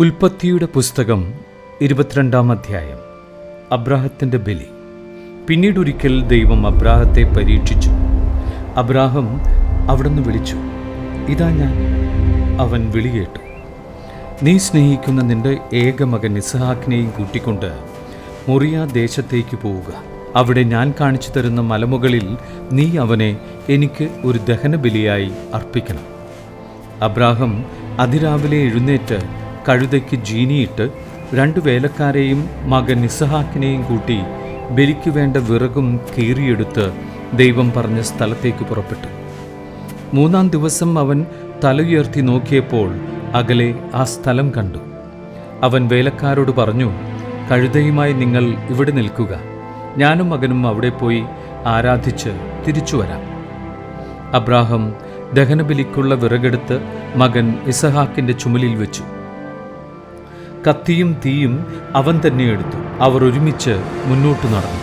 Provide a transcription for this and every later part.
ഉൽപ്പത്തിയുടെ പുസ്തകം 22-ാം അധ്യായം. അബ്രാഹത്തിൻ്റെ ബലി. പിന്നീടൊരിക്കൽ ദൈവം അബ്രാഹത്തെ പരീക്ഷിച്ചു. അബ്രാഹം അവിടുന്ന് വിളിച്ചു, ഇതാ ഞാൻ. അവൻ വിളി കേട്ടു. നീ സ്നേഹിക്കുന്ന നിന്റെ ഏകമകൻ ഇസ്ഹാക്കിനെയും കൂട്ടിക്കൊണ്ട് മൊറിയ ദേശത്തേക്ക് പോവുക. അവിടെ ഞാൻ കാണിച്ചു തരുന്ന മലമുകളിൽ നീ അവനെ എനിക്ക് ഒരു ദഹനബലിയായി അർപ്പിക്കണം. അബ്രാഹം അതിരാവിലെ എഴുന്നേറ്റ് കഴുതയ്ക്ക് ജീനിയിട്ട് 2 വേലക്കാരെയും മകൻ ഇസ്ഹാക്കിനെയും കൂട്ടി ബലിക്ക് വേണ്ട വിറകും കീറിയെടുത്ത് ദൈവം പറഞ്ഞ സ്ഥലത്തേക്ക് പുറപ്പെട്ടു. 3-ാം ദിവസം അവൻ തലയുയർത്തി നോക്കിയപ്പോൾ അകലെ ആ സ്ഥലം കണ്ടു. അവൻ വേലക്കാരോട് പറഞ്ഞു, കഴുതയുമായി നിങ്ങൾ ഇവിടെ നിൽക്കുക, ഞാനും മകനും അവിടെ പോയി ആരാധിച്ച് തിരിച്ചു വരാം. അബ്രാഹം ദഹനബലിക്കുള്ള വിറകെടുത്ത് മകൻ ഇസ്ഹാക്കിൻ്റെ ചുമലിൽ വെച്ചു. കത്തിയും തീയും അവൻ തന്നെ എടുത്തു. അവർ ഒരുമിച്ച് മുന്നോട്ട് നടന്നു.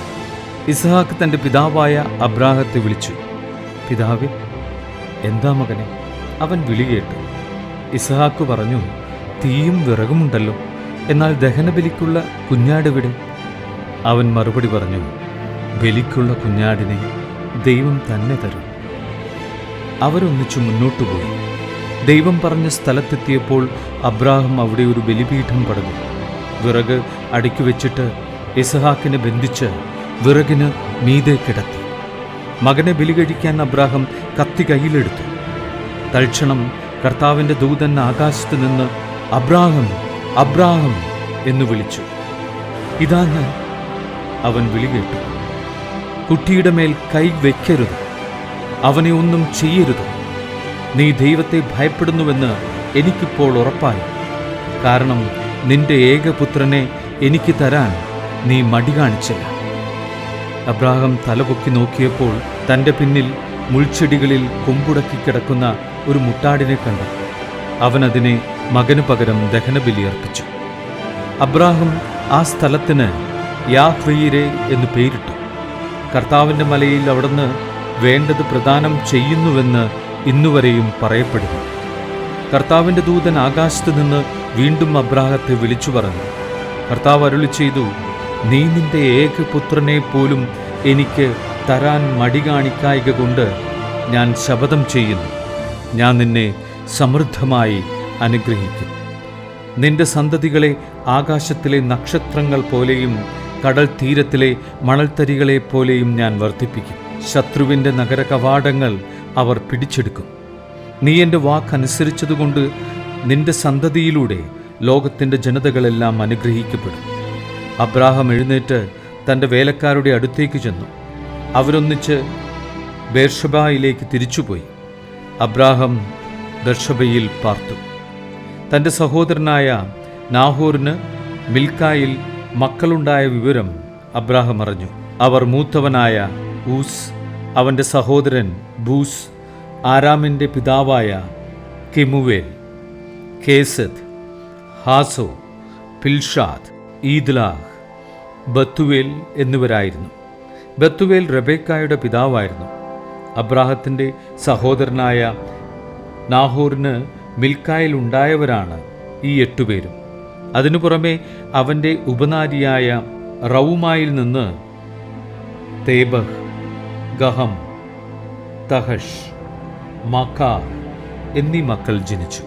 ഇസ്ഹാക്ക് തൻ്റെ പിതാവായ അബ്രാഹത്തെ വിളിച്ചു, പിതാവേ. എന്താ മകനെ? അവൻ വിളി കേട്ടു. ഇസ്ഹാക്ക് പറഞ്ഞു, തീയും വിറകുമുണ്ടല്ലോ, എന്നാൽ ദഹനബലിക്കുള്ള കുഞ്ഞാടെവിടെ? അവൻ മറുപടി പറഞ്ഞു, ബലിക്കുള്ള കുഞ്ഞാടിനെ ദൈവം തന്നെ തരും. അവരൊന്നിച്ചു മുന്നോട്ടു പോയി. ദൈവം പറഞ്ഞ സ്ഥലത്തെത്തിയപ്പോൾ അബ്രാഹം അവിടെ ഒരു ബലിപീഠം പണിതു. വിറക് അടുക്കി വെച്ചിട്ട് ഇസ്ഹാക്കിനെ ബന്ധിച്ച് വിറകിന് മീതെ കിടത്തി. മകനെ ബലി കഴിക്കാൻ അബ്രാഹം കത്തി കയ്യിലെടുത്തു. തൽക്ഷണം കർത്താവിൻ്റെ ദൂതൻ ആകാശത്ത് നിന്ന് അബ്രാഹം, അബ്രാഹം എന്ന് വിളിച്ചു. ഇതാ ഞാൻ. അവൻ വിളി കേട്ടു. കുട്ടിയുടെ മേൽ കൈ വയ്ക്കരുത്, അവനെ ഒന്നും ചെയ്യരുത്. നീ ദൈവത്തെ ഭയപ്പെടുന്നുവെന്ന് എനിക്കിപ്പോൾ ഉറപ്പായി. കാരണം നിന്റെ ഏകപുത്രനെ എനിക്ക് തരാൻ നീ മടി കാണിച്ചില്ല. അബ്രാഹം തലപൊക്കി നോക്കിയപ്പോൾ തൻ്റെ പിന്നിൽ മുൾച്ചെടികളിൽ കൊമ്പുടക്കി കിടക്കുന്ന ഒരു മുട്ടാടിനെ കണ്ടു. അവനതിനെ മകനു പകരം ദഹനബലി അർപ്പിച്ചു. അബ്രാഹം ആ സ്ഥലത്തിന് യാഹ്വീരെ എന്ന് പേരിട്ടു. കർത്താവിൻ്റെ മലയിൽ അവിടുന്ന് വേണ്ടത് പ്രദാനം ചെയ്യുന്നുവെന്ന് ഇന്നുവരെയും പറയപ്പെടുന്നു. കർത്താവിൻ്റെ ദൂതൻ ആകാശത്ത് നിന്ന് വീണ്ടും അബ്രാഹത്തെ വിളിച്ചു പറഞ്ഞു. കർത്താവ് അരുളി ചെയ്തു, നീ നിന്റെ ഏകപുത്രനെ പോലും എനിക്ക് തരാൻ മടി കാണിക്കായിക കൊണ്ട് ഞാൻ ശപഥം ചെയ്യുന്നു, ഞാൻ നിന്നെ സമൃദ്ധമായി അനുഗ്രഹിക്കും. നിന്റെ സന്തതികളെ ആകാശത്തിലെ നക്ഷത്രങ്ങൾ പോലെയും കടൽ തീരത്തിലെ മണൽത്തരികളെ പോലെയും ഞാൻ വർദ്ധിപ്പിക്കും. ശത്രുവിൻ്റെ നഗര കവാടങ്ങൾ അവർ പിടിച്ചെടുക്കും. നീ എൻ്റെ വാക്കനുസരിച്ചതുകൊണ്ട് നിന്റെ സന്തതിയിലൂടെ ലോകത്തിൻ്റെ ജനതകളെല്ലാം അനുഗ്രഹിക്കപ്പെടും. അബ്രാഹം എഴുന്നേറ്റ് തൻ്റെ വേലക്കാരുടെ അടുത്തേക്ക് ചെന്നു. അവരൊന്നിച്ച് ബേർഷബയിലേക്ക് തിരിച്ചുപോയി. അബ്രാഹം ബേർഷബയിൽ പാർത്തു. തൻ്റെ സഹോദരനായ നാഹോറിന് മിൽക്കായിൽ മക്കളുണ്ടായ വിവരം അബ്രാഹം അറിഞ്ഞു. അവർ മൂത്തവനായ ഊസ്, അവൻ്റെ സഹോദരൻ ബൂസ്, ആരാമിൻ്റെ പിതാവായ കെമുവേൽ, കേസത്ത്, ഹാസോ, പിൽഷാദ്, ഈദ്ലാഹ്, ബത്തുവേൽ എന്നിവരായിരുന്നു. ബത്തുവേൽ റബേക്കായുടെ പിതാവായിരുന്നു. അബ്രാഹത്തിൻ്റെ സഹോദരനായ നാഹോറിന് മിൽക്കായിൽ ഉണ്ടായവരാണ് ഈ 8 പേരും. അതിനു പുറമെ അവൻ്റെ ഉപനാരിയായ റൗമായിൽ നിന്ന് തേബഹ്, ഗഹം, തഹഷ്, മാക്കാ എന്നീ മക്കൾ ജനിച്ചു.